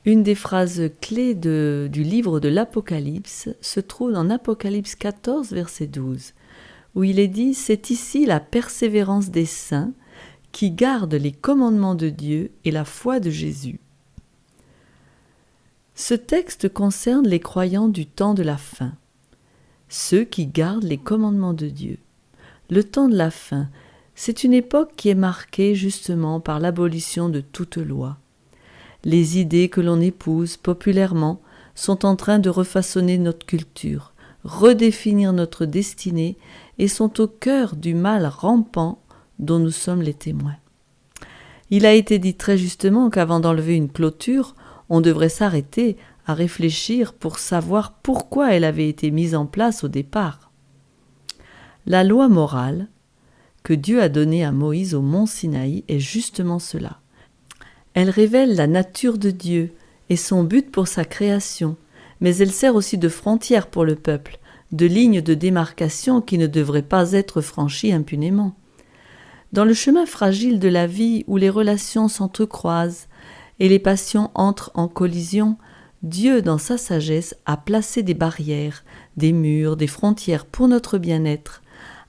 Une des phrases clés du livre de l'Apocalypse se trouve dans Apocalypse 14, verset 12, où il est dit « C'est ici la persévérance des saints qui gardent les commandements de Dieu et la foi de Jésus. » Ce texte concerne les croyants du temps de la fin, ceux qui gardent les commandements de Dieu. Le temps de la fin, c'est une époque qui est marquée justement par l'abolition de toute loi. Les idées que l'on épouse populairement sont en train de refaçonner notre culture, redéfinir notre destinée et sont au cœur du mal rampant dont nous sommes les témoins. Il a été dit très justement qu'avant d'enlever une clôture, on devrait s'arrêter à réfléchir pour savoir pourquoi elle avait été mise en place au départ. La loi morale que Dieu a donnée à Moïse au mont Sinaï est justement cela. Elle révèle la nature de Dieu et son but pour sa création, mais elle sert aussi de frontière pour le peuple, de ligne de démarcation qui ne devrait pas être franchie impunément. Dans le chemin fragile de la vie où les relations s'entrecroisent et les passions entrent en collision, Dieu, dans sa sagesse, a placé des barrières, des murs, des frontières pour notre bien-être,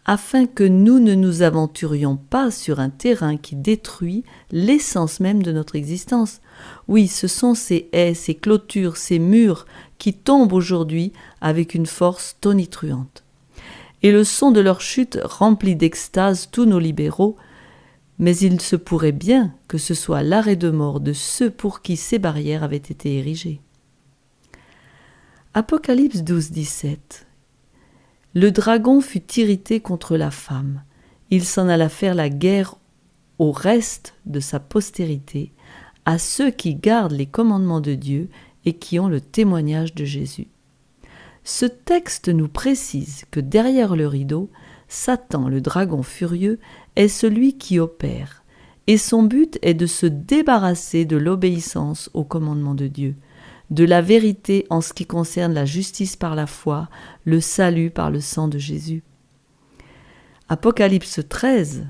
afin que nous ne nous aventurions pas sur un terrain qui détruit l'essence même de notre existence. Oui, ce sont ces haies, ces clôtures, ces murs qui tombent aujourd'hui avec une force tonitruante. Et le son de leur chute remplit d'extase tous nos libéraux, mais il se pourrait bien que ce soit l'arrêt de mort de ceux pour qui ces barrières avaient été érigées. Apocalypse 12, 17. Le dragon fut irrité contre la femme. Il s'en alla faire la guerre au reste de sa postérité, à ceux qui gardent les commandements de Dieu et qui ont le témoignage de Jésus. Ce texte nous précise que derrière le rideau, Satan, le dragon furieux, est celui qui opère, et son but est de se débarrasser de l'obéissance aux commandements de Dieu, de la vérité en ce qui concerne la justice par la foi, le salut par le sang de Jésus. Apocalypse 13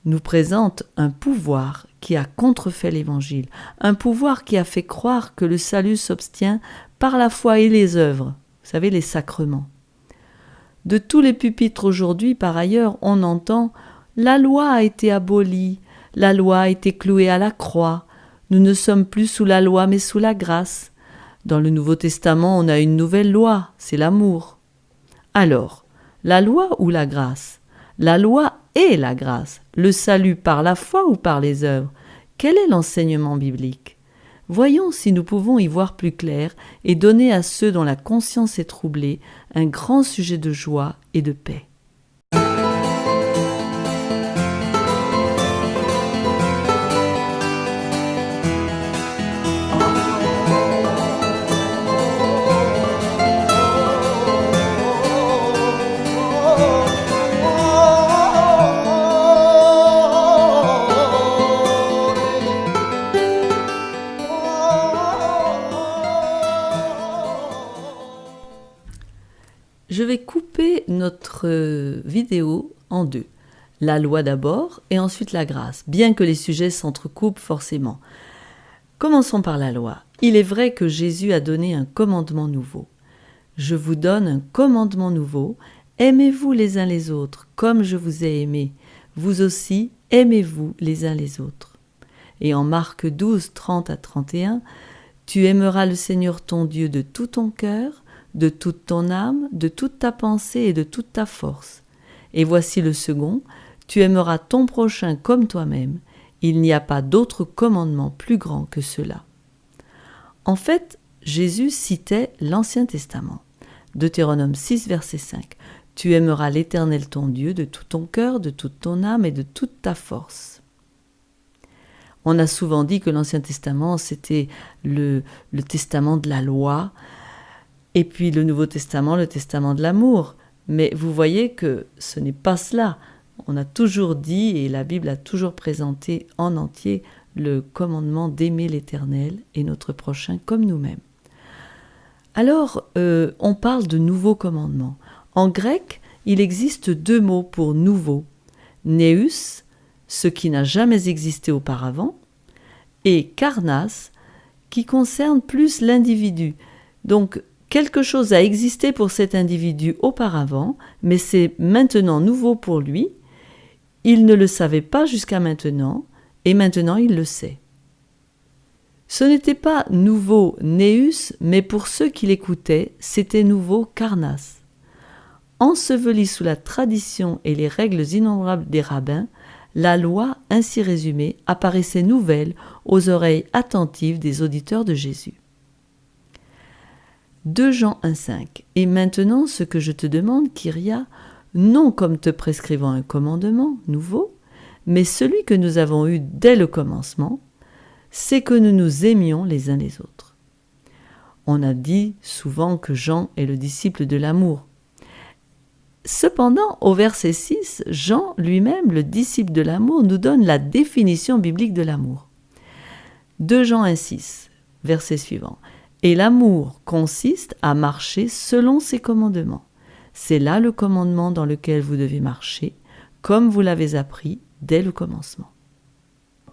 nous présente un pouvoir qui a contrefait l'Évangile, un pouvoir qui a fait croire que le salut s'obtient par la foi et les œuvres, vous savez, les sacrements. De tous les pupitres aujourd'hui, par ailleurs, on entend « la loi a été abolie, la loi a été clouée à la croix, nous ne sommes plus sous la loi mais sous la grâce ». Dans le Nouveau Testament, on a une nouvelle loi, c'est l'amour. Alors, la loi ou la grâce ? La loi et la grâce, le salut par la foi ou par les œuvres. Quel est l'enseignement biblique ? Voyons si nous pouvons y voir plus clair et donner à ceux dont la conscience est troublée un grand sujet de joie et de paix. Je vais couper notre vidéo en deux. La loi d'abord et ensuite la grâce, bien que les sujets s'entrecoupent forcément. Commençons par la loi. Il est vrai que Jésus a donné un commandement nouveau. Je vous donne un commandement nouveau. Aimez-vous les uns les autres, comme je vous ai aimé. Vous aussi, aimez-vous les uns les autres. Et en Marc 12, 30 à 31, tu aimeras le Seigneur ton Dieu de tout ton cœur, de toute ton âme, de toute ta pensée et de toute ta force. Et voici le second, tu aimeras ton prochain comme toi-même. Il n'y a pas d'autre commandement plus grand que cela. En fait, Jésus citait l'Ancien Testament. Deutéronome 6, verset 5. Tu aimeras l'Éternel ton Dieu de tout ton cœur, de toute ton âme et de toute ta force. On a souvent dit que l'Ancien Testament, c'était le testament de la loi, et puis le Nouveau Testament, le testament de l'amour. Mais vous voyez que ce n'est pas cela. On a toujours dit, et la Bible a toujours présenté en entier, le commandement d'aimer l'Éternel et notre prochain comme nous-mêmes. Alors, on parle de nouveaux commandements. En grec, il existe deux mots pour nouveau. Neus, ce qui n'a jamais existé auparavant, et karnas, qui concerne plus l'individu. Donc, quelque chose a existé pour cet individu auparavant, mais c'est maintenant nouveau pour lui. Il ne le savait pas jusqu'à maintenant, et maintenant il le sait. Ce n'était pas nouveau Neus, mais pour ceux qui l'écoutaient, c'était nouveau Carnas. Enseveli sous la tradition et les règles innombrables des rabbins, la loi, ainsi résumée, apparaissait nouvelle aux oreilles attentives des auditeurs de Jésus. 2 Jean 1,5 « Et maintenant, ce que je te demande, Kyria, non comme te prescrivant un commandement nouveau, mais celui que nous avons eu dès le commencement, c'est que nous nous aimions les uns les autres. » On a dit souvent que Jean est le disciple de l'amour. Cependant, au verset 6, Jean lui-même, le disciple de l'amour, nous donne la définition biblique de l'amour. 2 Jean 1,6, verset suivant. « Et l'amour consiste à marcher selon ses commandements. C'est là le commandement dans lequel vous devez marcher, comme vous l'avez appris dès le commencement. »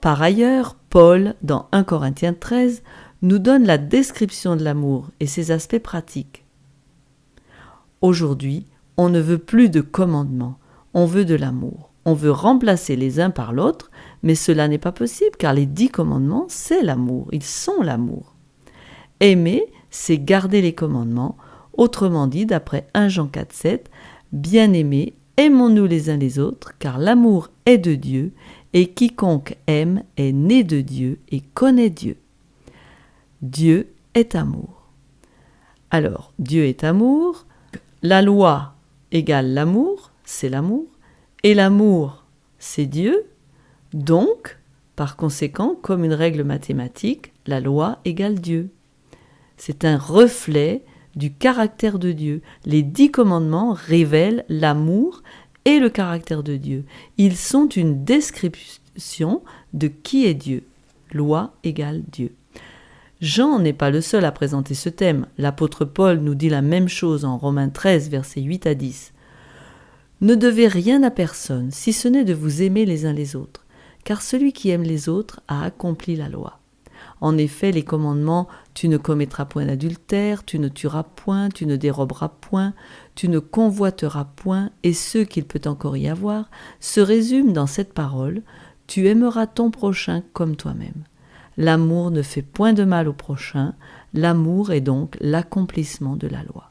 Par ailleurs, Paul, dans 1 Corinthiens 13, nous donne la description de l'amour et ses aspects pratiques. Aujourd'hui, on ne veut plus de commandements, on veut de l'amour. On veut remplacer les uns par l'autre, mais cela n'est pas possible car les 10 commandements, c'est l'amour, ils sont l'amour. Aimer, c'est garder les commandements, autrement dit, d'après 1 Jean 4,7, « Bien-aimés, aimons-nous les uns les autres, car l'amour est de Dieu, et quiconque aime est né de Dieu et connaît Dieu. » Dieu est amour. Alors, Dieu est amour, la loi égale l'amour, c'est l'amour, et l'amour, c'est Dieu. Donc, par conséquent, comme une règle mathématique, la loi égale Dieu. C'est un reflet du caractère de Dieu. Les 10 commandements révèlent l'amour et le caractère de Dieu. Ils sont une description de qui est Dieu. Loi égale Dieu. Jean n'est pas le seul à présenter ce thème. L'apôtre Paul nous dit la même chose en Romains 13, versets 8 à 10. « Ne devez rien à personne, si ce n'est de vous aimer les uns les autres, car celui qui aime les autres a accompli la loi. En effet, les commandements « tu ne commettras point d'adultère, tu ne tueras point, tu ne déroberas point, tu ne convoiteras point, et ceux qu'il peut encore y avoir, se résument dans cette parole « tu aimeras ton prochain comme toi-même ». L'amour ne fait point de mal au prochain, l'amour est donc l'accomplissement de la loi.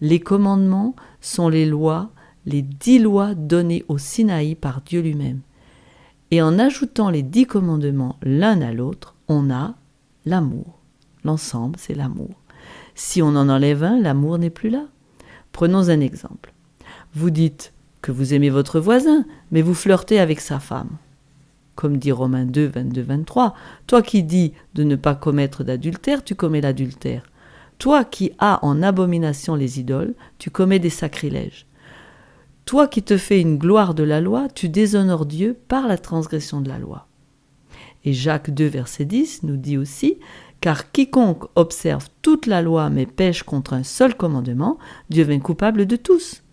Les commandements sont les lois, les 10 lois données au Sinaï par Dieu lui-même. Et en ajoutant les 10 commandements l'un à l'autre, on a l'amour. L'ensemble, c'est l'amour. Si on en enlève un, l'amour n'est plus là. Prenons un exemple. Vous dites que vous aimez votre voisin, mais vous flirtez avec sa femme. Comme dit Romains 2, 22-23, toi qui dis de ne pas commettre d'adultère, tu commets l'adultère. Toi qui as en abomination les idoles, tu commets des sacrilèges. Toi qui te fais une gloire de la loi, tu déshonores Dieu par la transgression de la loi. Et Jacques 2, verset 10 nous dit aussi « Car quiconque observe toute la loi mais pêche contre un seul commandement, Dieu devient coupable de tous.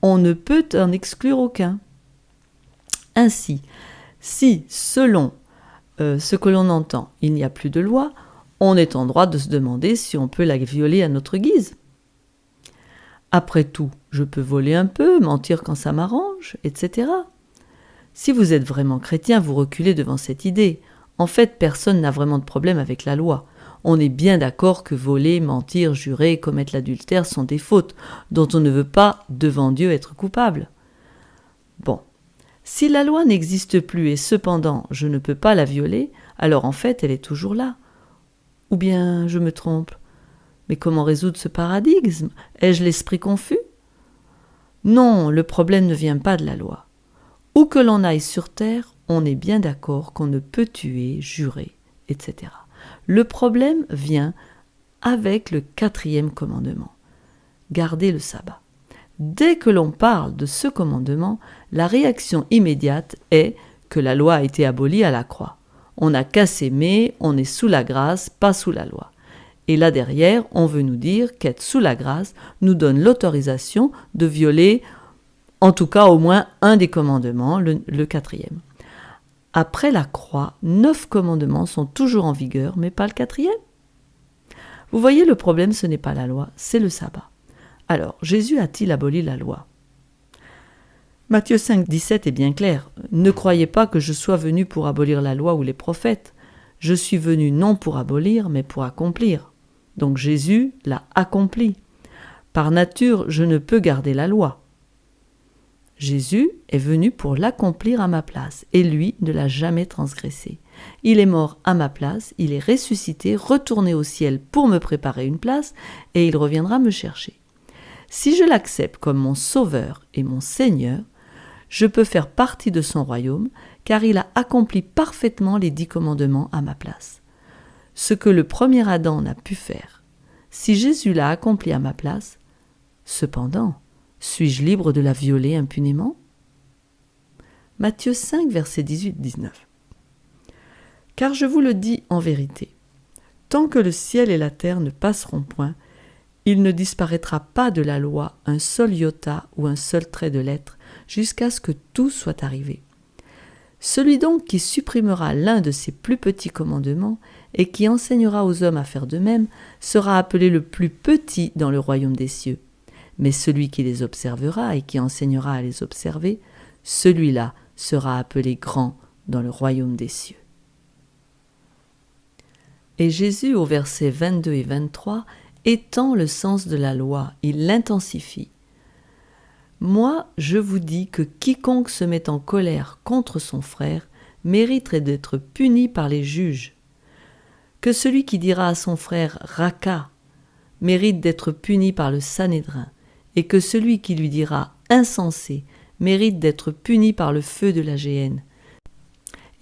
On ne peut en exclure aucun. » Ainsi, si, selon ce que l'on entend, il n'y a plus de loi, on est en droit de se demander si on peut la violer à notre guise. Après tout, je peux voler un peu, mentir quand ça m'arrange, etc. Si vous êtes vraiment chrétien, vous reculez devant cette idée. En fait, personne n'a vraiment de problème avec la loi. On est bien d'accord que voler, mentir, jurer, commettre l'adultère sont des fautes dont on ne veut pas, devant Dieu, être coupable. Bon. Si la loi n'existe plus et cependant je ne peux pas la violer, alors en fait elle est toujours là. Ou bien je me trompe. Mais comment résoudre ce paradigme ? Ai-je l'esprit confus ? Non, le problème ne vient pas de la loi. Où que l'on aille sur terre, on est bien d'accord qu'on ne peut tuer, jurer, etc. Le problème vient avec le 4e commandement. Garder le sabbat. Dès que l'on parle de ce commandement, la réaction immédiate est que la loi a été abolie à la croix. On n'a qu'à s'aimer, on est sous la grâce, pas sous la loi. Et là derrière, on veut nous dire qu'être sous la grâce nous donne l'autorisation de violer, en tout cas au moins un des commandements, le 4e. Après la croix, 9 commandements sont toujours en vigueur, mais pas le 4e. Vous voyez, le problème, ce n'est pas la loi, c'est le sabbat. Alors, Jésus a-t-il aboli la loi ? Matthieu 5, 17 est bien clair. « Ne croyez pas que je sois venu pour abolir la loi ou les prophètes. Je suis venu non pour abolir, mais pour accomplir. » Donc Jésus l'a accompli. Par nature, je ne peux garder la loi. Jésus est venu pour l'accomplir à ma place, et lui ne l'a jamais transgressé. Il est mort à ma place, il est ressuscité, retourné au ciel pour me préparer une place, et il reviendra me chercher. Si je l'accepte comme mon sauveur et mon Seigneur, je peux faire partie de son royaume, car il a accompli parfaitement les 10 commandements à ma place. Ce que le premier Adam n'a pu faire. Si Jésus l'a accompli à ma place, cependant, suis-je libre de la violer impunément ? Matthieu 5, versets 18-19. Car je vous le dis en vérité, tant que le ciel et la terre ne passeront point, il ne disparaîtra pas de la loi un seul iota ou un seul trait de lettre, jusqu'à ce que tout soit arrivé. Celui donc qui supprimera l'un de ces plus petits commandements et qui enseignera aux hommes à faire de même, sera appelé le plus petit dans le royaume des cieux. Mais celui qui les observera et qui enseignera à les observer, celui-là sera appelé grand dans le royaume des cieux. Et Jésus, au verset 22 et 23, étend le sens de la loi, il l'intensifie. « Moi, je vous dis que quiconque se met en colère contre son frère mériterait d'être puni par les juges. Que celui qui dira à son frère « Raka » mérite d'être puni par le Sanhédrin, et que celui qui lui dira « insensé » mérite d'être puni par le feu de la géhenne. »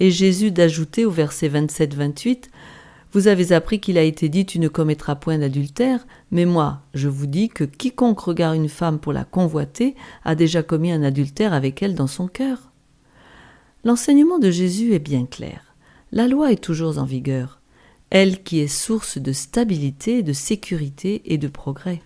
Et Jésus d'ajouter au verset 27-28 « Vous avez appris qu'il a été dit « Tu ne commettras point d'adultère », mais moi, je vous dis que quiconque regarde une femme pour la convoiter a déjà commis un adultère avec elle dans son cœur. » L'enseignement de Jésus est bien clair. La loi est toujours en vigueur, elle qui est source de stabilité, de sécurité et de progrès.